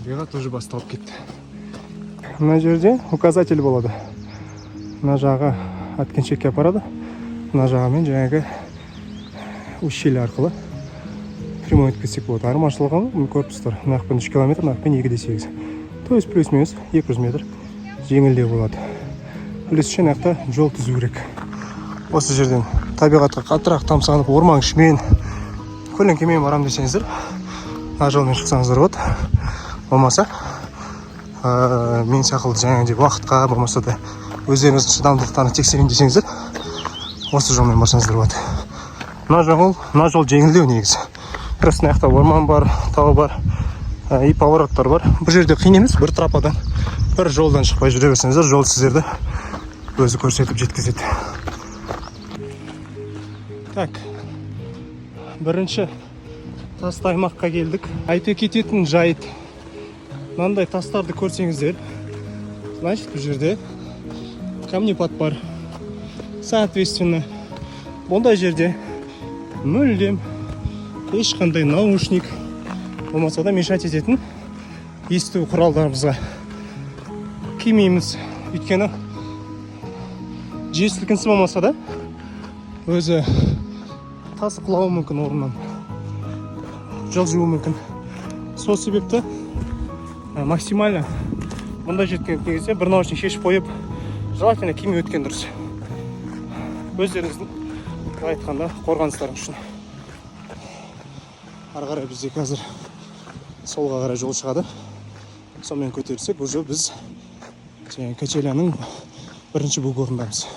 Бега тоже басталып кетті. Мына жерде указатель болады. Мына жағы Аткеншекке апарады. Мына жағымен жаңағы ущелье арқылы прямой өтіп кетсек болады. Айырмашылығы көріп тұрсыздар. Мына жақпен 3 километр, мына жақпен 2,8. То есть плюс-минус 200 метр жеңілдеу болады. Плюс үшін жақта жол түзу керек. Осы жерден табиғатқа қаттырақ тамсанып, орман ішімен көлеңкемен барам десеңіздер, мына жолмен шықсаңыздар болады. Болмаса, мен сақылды жаңағыдай уақытқа, болмаса да өздеріңіздің шыдамдылықтарына тексерейін десеңіздер, осы жолмен барсаңыздар болады. Мына жол жеңілдеу негізі. Просто мына жақта орман бар, тау бар, и повороттар бар. Бұл жерде қиын емес, бір трападан, бір жолдан шықпай жүре берсеңіздер, жол сіздерді өзі көрсетіп жеткізеді. Так, бірінші тасты аймаққа келдік. Айта кететін жайт, мынандай тастарды көрсеңіздер, значит, бұл жерде камнепад бар. Соответственно, бұндай жерде мүлдем ешқандай наушник болмаса да мешать ететін есту құралдарымызға кимейміз. Өйткені жер сілкінісі болмаса да өзі тас құлауы мүмкін, орнынан жылжуы мүмкін. Сол себепті максимально бұндай жеткен кезде бір наушник шешіп қойып, желательно кимей өткен дұрыс. Өздеріңіздің айтқанда қорғаныстарың үшін. Ары қарай бізде қазір солға қарай жол шығады. Сонымен көтерілсек, уже біз Качеляның бірінші бугорындамыз.